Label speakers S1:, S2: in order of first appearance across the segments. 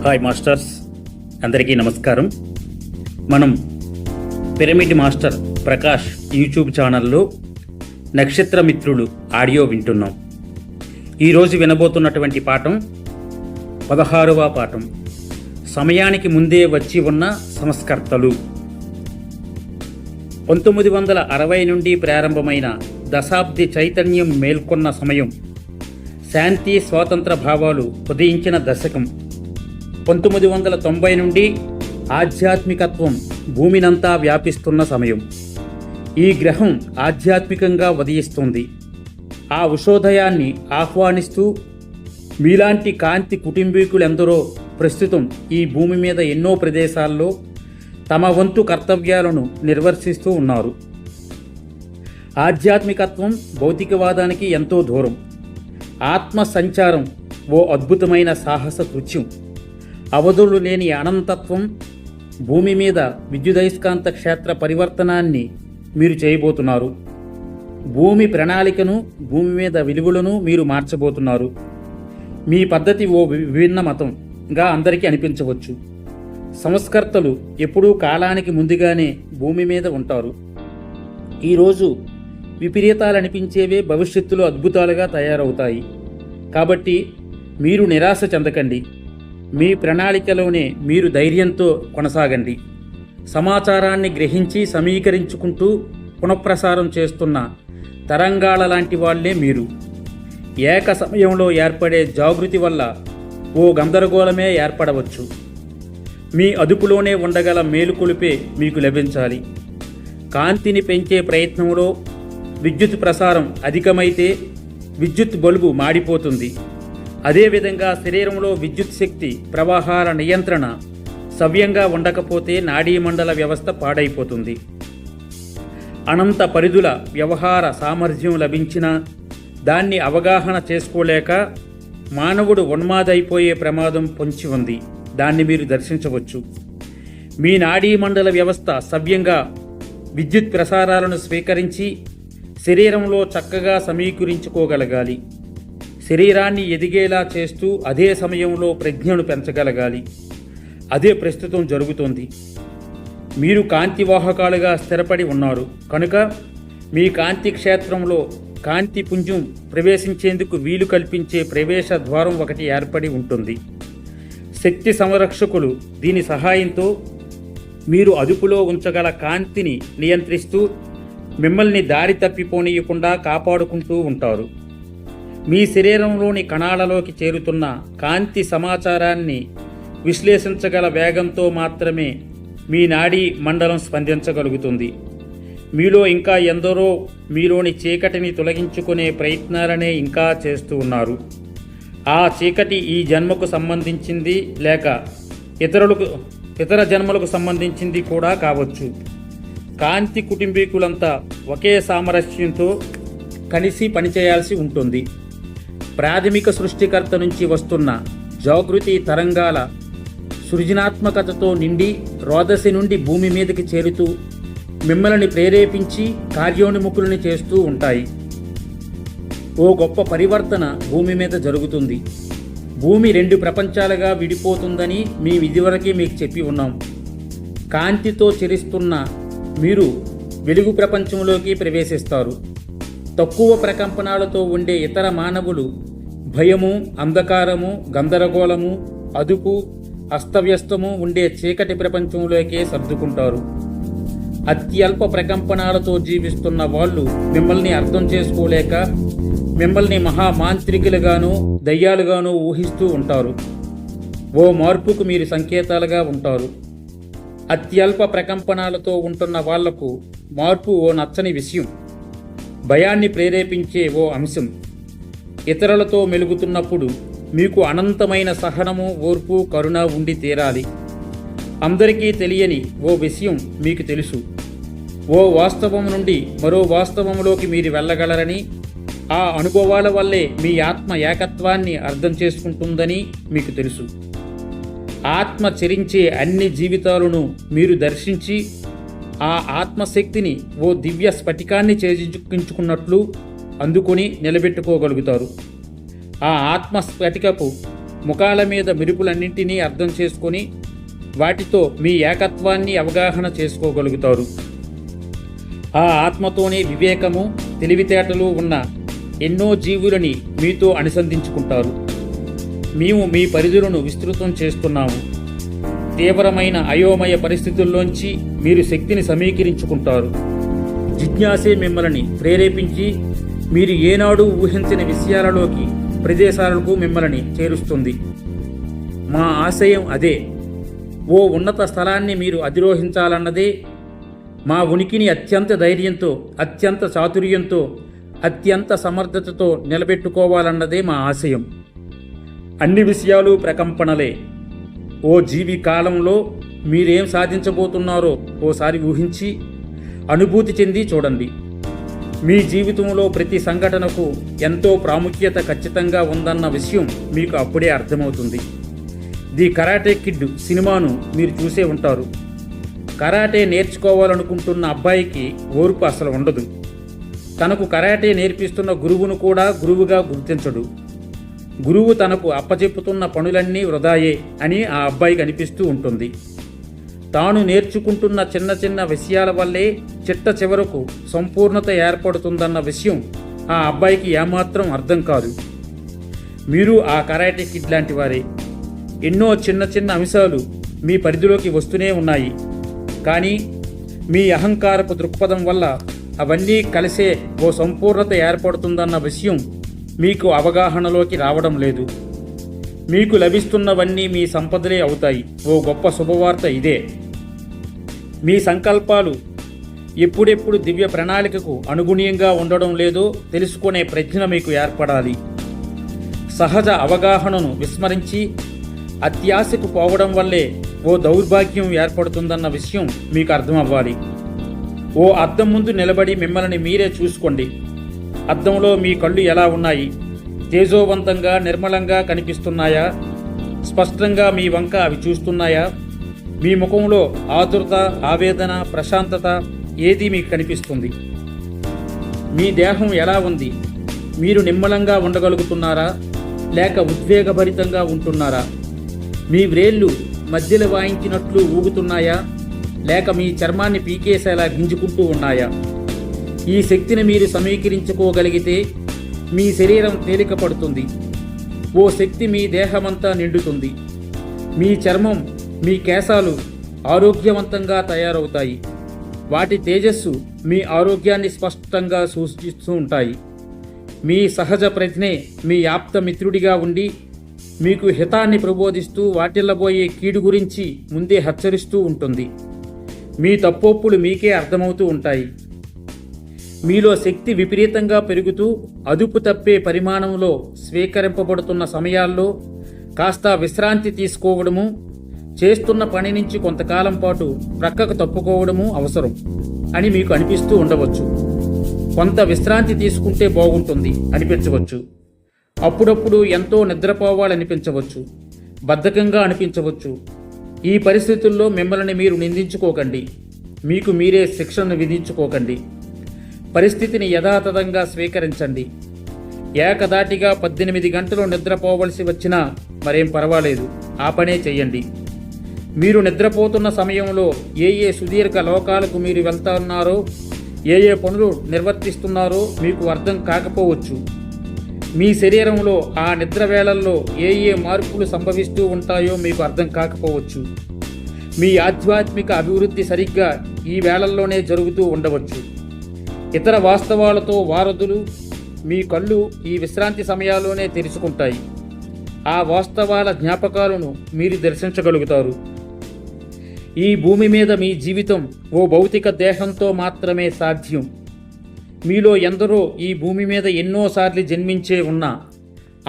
S1: Hi masters, అందరికీ నమస్కారం. మనం పిరమిడ్ మాస్టర్ ప్రకాష్ యూట్యూబ్ ఛానల్లో నక్షత్ర మిత్రులు ఆడియో వింటున్నాం. ఈరోజు వినబోతున్నటువంటి పాఠం 16వ పాఠం, సమయానికి ముందే వచ్చి ఉన్న సంస్కర్తలు. 1960 నుండి ప్రారంభమైన దశాబ్ది చైతన్యం మేల్కొన్న సమయం, శాంతి స్వాతంత్ర భావాలు ఉదయించిన దశకం. 1990 నుండి ఆధ్యాత్మికత్వం భూమినంతా వ్యాపిస్తున్న సమయం. ఈ గ్రహం ఆధ్యాత్మికంగా ఉదయిస్తుంది. ఆ ఉషోదయాన్ని ఆహ్వానిస్తూ మీలాంటి కాంతి కుటుంబీకులెందరో ప్రస్తుతం ఈ భూమి మీద ఎన్నో ప్రదేశాల్లో తమ వంతు కర్తవ్యాలను నిర్వర్తిస్తూ ఉన్నారు. ఆధ్యాత్మికత్వం భౌతికవాదానికి ఎంతో దూరం. ఆత్మ సంచారం ఓ అద్భుతమైన సాహస కృత్యం. అవధులు లేని అనంతత్వం. భూమి మీద విద్యుదయస్కాంత క్షేత్ర పరివర్తనాన్ని మీరు చేయబోతున్నారు. భూమి ప్రణాళికను, భూమి మీద విలువలను మీరు మార్చబోతున్నారు. మీ పద్ధతి ఓ విభిన్న మతంగా అందరికీ అనిపించవచ్చు. సంస్కర్తలు ఎప్పుడూ కాలానికి ముందుగానే భూమి మీద ఉంటారు. ఈరోజు విపరీతాలు అనిపించేవే భవిష్యత్తులో అద్భుతాలుగా తయారవుతాయి. కాబట్టి మీరు నిరాశ చెందకండి. మీ ప్రణాళికలోనే మీరు ధైర్యంతో కొనసాగండి. సమాచారాన్ని గ్రహించి సమీకరించుకుంటూ పునఃప్రసారం చేస్తున్న తరంగాల లాంటి వాళ్లే మీరు. ఏక సమయంలో ఏర్పడే జాగృతి వల్ల ఓ గందరగోళమే ఏర్పడవచ్చు. మీ అదుపులోనే ఉండగల మేలుకొలిపే మీకు లభించాలి. కాంతిని పెంచే ప్రయత్నంలో విద్యుత్ ప్రసారం అధికమైతే విద్యుత్ బల్బు మాడిపోతుంది. అదేవిధంగా శరీరంలో విద్యుత్ శక్తి ప్రవాహాల నియంత్రణ సవ్యంగా ఉండకపోతే నాడీమండల వ్యవస్థ పాడైపోతుంది. అనంత పరిధుల వ్యవహార సామర్థ్యం లభించినా దాన్ని అవగాహన చేసుకోలేక మానవుడు ఉన్మాదైపోయే ప్రమాదం పొంచి ఉంది. దాన్ని మీరు దర్శించవచ్చు. మీ నాడీమండల వ్యవస్థ సవ్యంగా విద్యుత్ ప్రసారాలను స్వీకరించి శరీరంలో చక్కగా సమీకరించుకోగలగాలి. శరీరాన్ని ఎదిగేలా చేస్తూ అదే సమయంలో ప్రజ్ఞను పెంచగలగాలి. అదే ప్రస్తుతం జరుగుతోంది. మీరు కాంతివాహకాలుగా స్థిరపడి ఉన్నారు కనుక మీ కాంతి క్షేత్రంలో కాంతి పుంజం ప్రవేశించేందుకు వీలు కల్పించే ప్రవేశ ద్వారం ఒకటి ఏర్పడి ఉంటుంది. శక్తి సంరక్షకులు దీని సహాయంతో మీరు అదుపులో ఉంచగల కాంతిని నియంత్రిస్తూ మిమ్మల్ని దారి తప్పిపోనీయకుండా కాపాడుకుంటూ ఉంటారు. మీ శరీరంలోని కణాలలోకి చేరుతున్న కాంతి సమాచారాన్ని విశ్లేషించగల వేగంతో మాత్రమే మీ నాడీ మండలం స్పందించగలుగుతుంది. మీలో ఇంకా ఎందరో మీలోని చీకటిని తొలగించుకునే ప్రయత్నాలనే ఇంకా చేస్తూ ఉన్నారు. ఆ చీకటి ఈ జన్మకు సంబంధించింది లేక ఇతర జన్మలకు సంబంధించింది కూడా కావచ్చు. కాంతి కుటుంబీకులంతా ఒకే సామరస్యంతో కలిసి పనిచేయాల్సి ఉంటుంది. ప్రాథమిక సృష్టికర్త నుంచి వస్తున్న జాగృతి తరంగాల సృజనాత్మకతతో నిండి రోదసి నుండి భూమి మీదకి చేరుతూ మిమ్మల్ని ప్రేరేపించి కార్యోన్ముఖుల్ని చేస్తూ ఉంటాయి. ఓ గొప్ప పరివర్తన భూమి మీద జరుగుతుంది. భూమి 2 ప్రపంచాలుగా విడిపోతుందని మేము ఇదివరకే మీకు చెప్పి ఉన్నాం. కాంతితో చెరిస్తున్న మీరు వెలుగు ప్రపంచంలోకి ప్రవేశిస్తారు. తక్కువ ప్రకంపనాలతో ఉండే ఇతర మానవులు భయము, అంధకారము, గందరగోళము, అదుపు, అస్తవ్యస్తము ఉండే చీకటి ప్రపంచంలోకే సర్దుకుంటారు. అత్యల్ప ప్రకంపనాలతో జీవిస్తున్న వాళ్ళు మిమ్మల్ని అర్థం చేసుకోలేక మిమ్మల్ని మహామాంత్రికులుగానూ దయ్యాలుగానూ ఊహిస్తూ ఉంటారు. ఓ మార్పుకు మీరు సంకేతాలుగా ఉంటారు. అత్యల్ప ప్రకంపనాలతో ఉంటున్న వాళ్లకు మార్పు ఓ నచ్చని విషయం, భయాన్ని ప్రేరేపించే ఓ అంశం. ఇతరులతో మెలుగుతున్నప్పుడు మీకు అనంతమైన సహనము, ఓర్పు, కరుణ ఉండి తీరాలి. అందరికీ తెలియని ఓ విషయం మీకు తెలుసు. ఓ వాస్తవం నుండి మరో వాస్తవంలోకి మీరు వెళ్ళగలరని, ఆ అనుభవాల వల్లే మీ ఆత్మ ఏకత్వాన్ని అర్థం చేసుకుంటుందని మీకు తెలుసు. ఆత్మ చరించే అన్ని జీవితాలను మీరు దర్శించి ఆ ఆత్మశక్తిని ఓ దివ్య స్ఫటికాన్ని చేజిక్కించుకున్నట్లు అందుకొని నిలబెట్టుకోగలుగుతారు. ఆ ఆత్మ స్ఫటికపు ముఖాల మీద మెరుపులన్నింటినీ అర్థం చేసుకొని వాటితో మీ ఏకత్వాన్ని అవగాహన చేసుకోగలుగుతారు. ఆ ఆత్మతోనే వివేకము, తెలివితేటలు ఉన్న ఎన్నో జీవులని మీతో అనుసంధించుకుంటారు. మేము మీ పరిధులను విస్తృతం చేస్తున్నాము. తీవ్రమైన అయోమయ పరిస్థితుల్లోంచి మీరు శక్తిని సమీకరించుకుంటారు. జిజ్ఞాసే మిమ్మల్ని ప్రేరేపించి మీరు ఏనాడు ఊహించని విషయాలలోకి, ప్రదేశాలకు మిమ్మల్ని చేరుస్తుంది. మా ఆశయం అదే. ఓ ఉన్నత స్థలాన్ని మీరు అధిరోహించాలన్నదే. మా ఉనికిని అత్యంత ధైర్యంతో, అత్యంత చాతుర్యంతో, అత్యంత సమర్థతతో నిలబెట్టుకోవాలన్నదే మా ఆశయం. అన్ని విషయాలు ప్రకంపనలే. ఓ జీవి కాలంలో మీరేం సాధించబోతున్నారో ఓసారి ఊహించి అనుభూతి చెంది చూడండి. మీ జీవితంలో ప్రతి సంఘటనకు ఎంతో ప్రాముఖ్యత ఖచ్చితంగా ఉందన్న విషయం మీకు అప్పుడే అర్థమవుతుంది. ది కరాటే కిడ్ సినిమాను మీరు చూసే ఉంటారు. కరాటే నేర్చుకోవాలనుకుంటున్న అబ్బాయికి ఓర్పు అసలు ఉండదు. తనకు కరాటే నేర్పిస్తున్న గురువును కూడా గురువుగా గుర్తించడు. గురువు తనకు అప్పచెప్పుతున్న పనులన్నీ వృధాయే అని ఆ అబ్బాయికి అనిపిస్తూ ఉంటుంది. తాను నేర్చుకుంటున్న చిన్న చిన్న విషయాల వల్లే చిట్ట చివరకు సంపూర్ణత ఏర్పడుతుందన్న విషయం ఆ అబ్బాయికి ఏమాత్రం అర్థం కాదు. మీరు ఆ కరాటే కిడ్ లాంటి వారే. ఎన్నో చిన్న చిన్న అంశాలు మీ పరిధిలోకి వస్తూనే ఉన్నాయి. కానీ మీ అహంకారపు దృక్పథం వల్ల అవన్నీ కలిసే ఓ సంపూర్ణత ఏర్పడుతుందన్న విషయం మీకు అవగాహనలోకి రావడం లేదు. మీకు లభిస్తున్నవన్నీ మీ సంపదలే అవుతాయి. ఓ గొప్ప శుభవార్త ఇదే. మీ సంకల్పాలు ఎప్పుడెప్పుడు దివ్య ప్రణాళికకు అనుగుణ్యంగా ఉండడం లేదో తెలుసుకునే ప్రజ్ఞ మీకు ఏర్పడాలి. సహజ అవగాహనను విస్మరించి అత్యాశకు పోవడం వల్లే ఓ దౌర్భాగ్యం ఏర్పడుతుందన్న విషయం మీకు అర్థం అవ్వాలి. ఓ అద్దం ముందు నిలబడి మిమ్మల్ని మీరే చూసుకోండి. అద్దంలో మీ కళ్ళు ఎలా ఉన్నాయి? తేజోవంతంగా, నిర్మలంగా కనిపిస్తున్నాయా? స్పష్టంగా మీ వంక అవి చూస్తున్నాయా? మీ ముఖంలో ఆతురత, ఆవేదన, ప్రశాంతత ఏది మీకు కనిపిస్తుంది? మీ దేహం ఎలా ఉంది? మీరు నిమ్మలంగా ఉండగలుగుతున్నారా లేక ఉద్వేగభరితంగా ఉంటున్నారా? మీ వ్రేళ్ళు మధ్యలో వాయించినట్లు ఊగుతున్నాయా లేక మీ చర్మాన్ని పీకేసేలా గింజుకుంటూ ఉన్నాయా? ఈ శక్తిని మీరు సమీకరించుకోగలిగితే మీ శరీరం తేలిక పడుతుంది. ఓ శక్తి మీ దేహమంతా నిండుతుంది. మీ చర్మం, మీ కేశాలు ఆరోగ్యవంతంగా తయారవుతాయి. వాటి తేజస్సు మీ ఆరోగ్యాన్ని స్పష్టంగా సూచిస్తూ ఉంటాయి. మీ సహజ ప్రజ్ఞే మీ ఆప్త మిత్రుడిగా ఉండి మీకు హితాన్ని ప్రబోధిస్తూ వాటిల్లబోయే కీడు గురించి ముందే హెచ్చరిస్తూ ఉంటుంది. మీ తప్పొప్పులు మీకే అర్థమవుతూ ఉంటాయి. మీలో శక్తి విపరీతంగా పెరుగుతూ అదుపు తప్పే పరిమాణంలో స్వీకరింపబడుతున్న సమయాల్లో కాస్త విశ్రాంతి తీసుకోవడము, చేస్తున్న పని నుంచి కొంతకాలం పాటు ప్రక్కకు తప్పుకోవడము అవసరం అని మీకు అనిపిస్తూ ఉండవచ్చు. కొంత విశ్రాంతి తీసుకుంటే బాగుంటుంది అనిపించవచ్చు. అప్పుడప్పుడు ఎంతో నిద్రపోవాలనిపించవచ్చు, బద్ధకంగా అనిపించవచ్చు. ఈ పరిస్థితుల్లో మిమ్మల్ని మీరు నిందించుకోకండి. మీకు మీరే శిక్షను విధించుకోకండి. పరిస్థితిని యథాతథంగా స్వీకరించండి. ఏకదాటిగా 18 గంటలు నిద్రపోవలసి వచ్చినా మరేం పర్వాలేదు, ఆ పనే చెయ్యండి. మీరు నిద్రపోతున్న సమయంలో ఏ సుదీర్ఘ లోకాలకు మీరు వెళ్తున్నారో, ఏ పనులు నిర్వర్తిస్తున్నారో మీకు అర్థం కాకపోవచ్చు. మీ శరీరంలో ఆ నిద్ర వేళల్లో ఏ మార్పులు సంభవిస్తూ ఉంటాయో మీకు అర్థం కాకపోవచ్చు. మీ ఆధ్యాత్మిక అభివృద్ధి సరిగ్గా ఈ వేళల్లోనే జరుగుతూ ఉండవచ్చు. ఇతర వాస్తవాలతో వారధులు మీ కళ్ళు ఈ విశ్రాంతి సమయాల్లోనే తెరుచుకుంటాయి. ఆ వాస్తవాల జ్ఞాపకాలను మీరు దర్శించగలుగుతారు. ఈ భూమి మీద మీ జీవితం ఓ భౌతిక దేహంతో మాత్రమే సాధ్యం. మీలో ఎందరో ఈ భూమి మీద ఎన్నోసార్లు జన్మించే ఉన్నా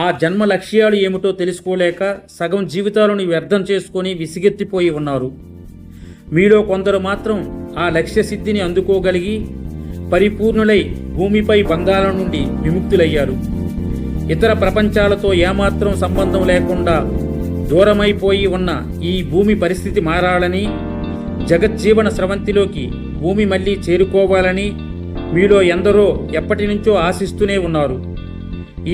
S1: ఆ జన్మ లక్ష్యాలు ఏమిటో తెలుసుకోలేక సగం జీవితాలను వ్యర్థం చేసుకొని విసిగెత్తిపోయి ఉన్నారు. మీలో కొందరు మాత్రం ఆ లక్ష్య సిద్ధిని అందుకోగలిగి పరిపూర్ణులై భూమిపై బంధాల నుండి విముక్తులయ్యారు. ఇతర ప్రపంచాలతో ఏమాత్రం సంబంధం లేకుండా దూరమైపోయి ఉన్న ఈ భూమి పరిస్థితి మారాలని, జగజ్జీవన స్రవంతిలోకి భూమి మళ్ళీ చేరుకోవాలని మీలో ఎందరో ఎప్పటి నుంచో ఆశిస్తూనే ఉన్నారు.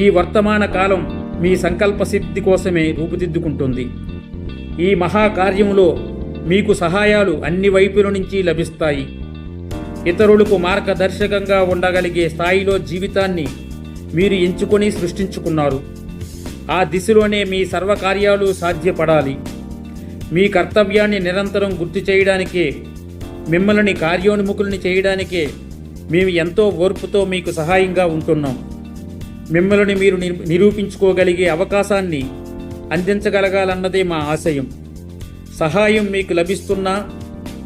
S1: ఈ వర్తమాన కాలం మీ సంకల్ప సిద్ధి కోసమే రూపుదిద్దుకుంటుంది. ఈ మహాకార్యంలో మీకు సహాయాలు అన్ని వైపుల నుంచి లభిస్తాయి. ఇతరులకు మార్గదర్శకంగా ఉండగలిగే స్థాయిలో జీవితాన్ని మీరు ఎంచుకొని సృష్టించుకున్నారు. ఆ దిశలోనే మీ సర్వకార్యాలు సాధ్యపడాలి. మీ కర్తవ్యాన్ని నిరంతరం గుర్తు చేయడానికే, మిమ్మల్ని కార్యోన్ముఖుల్ని చేయడానికే మేము ఎంతో ఓర్పుతో మీకు సహాయంగా ఉంటున్నాం. మిమ్మల్ని మీరు నిరూపించుకోగలిగే అవకాశాన్ని అందించగలగాలన్నదే మా ఆశయం. సహాయం మీకు లభిస్తున్నా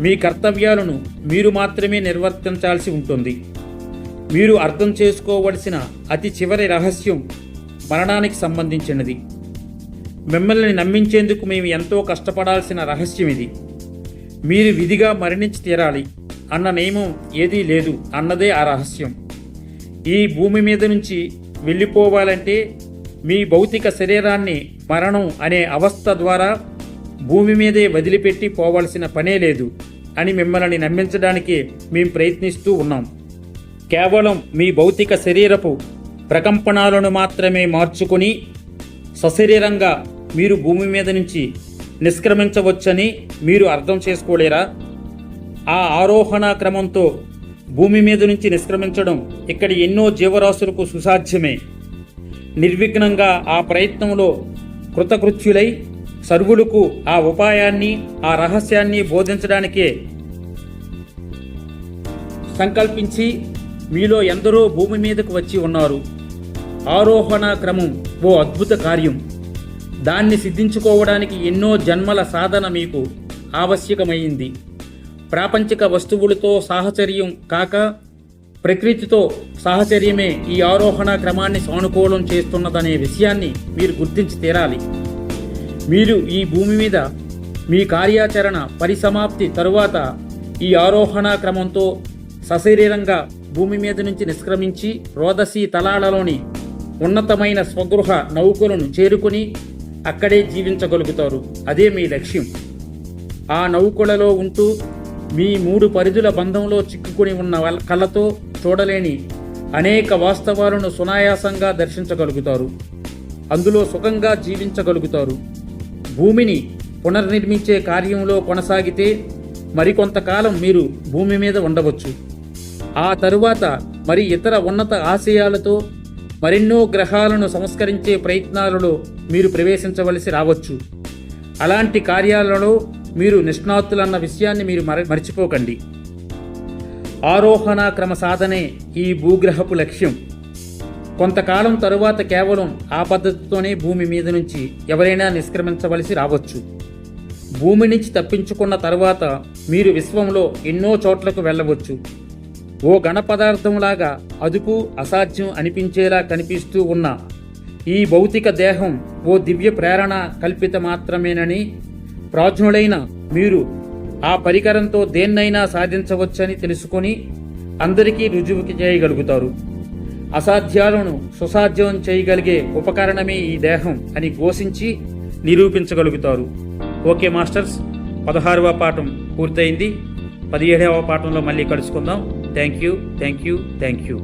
S1: మీ కర్తవ్యాలను మీరు మాత్రమే నిర్వర్తించాల్సి ఉంటుంది. మీరు అర్థం చేసుకోవలసిన అతి చివరి రహస్యం మరణానికి సంబంధించినది. మిమ్మల్ని నమ్మించేందుకు మేము ఎంతో కష్టపడాల్సిన రహస్యం ఇది. మీరు విధిగా మరణించి తీరాలి అన్న నియమం ఏదీ లేదు అన్నదే ఆ రహస్యం. ఈ భూమి మీద నుంచి వెళ్ళిపోవాలంటే మీ భౌతిక శరీరాన్ని మరణం అనే అవస్థ ద్వారా భూమి మీదే వదిలిపెట్టి పోవాల్సిన పనే లేదు అని మిమ్మల్ని నమ్మించడానికి మేము ప్రయత్నిస్తూ ఉన్నాం. కేవలం మీ భౌతిక శరీరపు ప్రకంపనాలను మాత్రమే మార్చుకుని సశరీరంగా మీరు భూమి మీద నుంచి నిష్క్రమించవచ్చని మీరు అర్థం చేసుకోలేరా? ఆ ఆరోహణ క్రమంతో భూమి మీద నుంచి నిష్క్రమించడం ఇక్కడి ఎన్నో జీవరాశులకు సుసాధ్యమే. నిర్విఘ్నంగా ఆ ప్రయత్నంలో కృతకృత్యులై సర్వులకు ఆ ఉపాయాన్ని, ఆ రహస్యాన్ని బోధించడానికే సంకల్పించి మీలో ఎందరో భూమి మీదకు వచ్చి ఉన్నారు. ఆరోహణ క్రమం ఓ అద్భుత కార్యం. దాన్ని సిద్ధించుకోవడానికి ఎన్నో జన్మల సాధన మీకు ఆవశ్యకమైంది. ప్రాపంచిక వస్తువులతో సాహచర్యం కాక ప్రకృతితో సాహచర్యమే ఈ ఆరోహణ క్రమాన్ని సానుకూలం చేస్తున్నదనే విషయాన్ని మీరు గుర్తించి తీరాలి. మీరు ఈ భూమి మీద మీ కార్యాచరణ పరిసమాప్తి తరువాత ఈ ఆరోహణ క్రమంతో సశరీరంగా భూమి మీద నుంచి నిష్క్రమించి రోదసీ తలాలలోని ఉన్నతమైన స్వగృహ నౌకలను చేరుకుని అక్కడే జీవించగలుగుతారు. అదే మీ లక్ష్యం. ఆ నౌకలలో ఉంటూ మీ 3 పరిధుల బంధంలో చిక్కుకుని ఉన్న కళ్ళతో చూడలేని అనేక వాస్తవాలను సునాయాసంగా దర్శించగలుగుతారు. అందులో సుఖంగా జీవించగలుగుతారు. భూమిని పునర్నిర్మించే కార్యంలో కొనసాగితే మరికొంతకాలం మీరు భూమి మీద ఉండవచ్చు. ఆ తరువాత మరి ఇతర ఉన్నత ఆశయాలతో మరెన్నో గ్రహాలను సంస్కరించే ప్రయత్నాలలో మీరు ప్రవేశించవలసి రావచ్చు. అలాంటి కార్యాలలో మీరు నిష్ణాతులన్న విషయాన్ని మీరు మర్చిపోకండి. ఆరోహణ క్రమ సాధనే ఈ భూగ్రహపు లక్ష్యం. కొంతకాలం తరువాత కేవలం ఆ పద్ధతితోనే భూమి మీద నుంచి ఎవరైనా నిష్క్రమించవలసి రావచ్చు. భూమి నుంచి తప్పించుకున్న తరువాత మీరు విశ్వంలో ఎన్నో చోట్లకు వెళ్ళవచ్చు. ఓ ఘన పదార్థంలాగా అదుపు అసాధ్యం అనిపించేలా కనిపిస్తూ ఉన్న ఈ భౌతిక దేహం ఓ దివ్య ప్రేరణ కల్పిత మాత్రమేనని ప్రాజ్ఞులైన మీరు ఆ పరికరంతో దేన్నైనా సాధించవచ్చని తెలుసుకొని అందరికీ రుజువుకి చేయగలుగుతారు. అసాధ్యాలను సుసాధ్యం చేయగలిగే ఉపకరణమే ఈ దేహం అని ఘోషించి నిరూపించగలుగుతారు. ఓకే మాస్టర్స్, 16వ పాఠం పూర్తయింది. 17వ పాఠంలో మళ్ళీ కలుసుకుందాం. Thank you.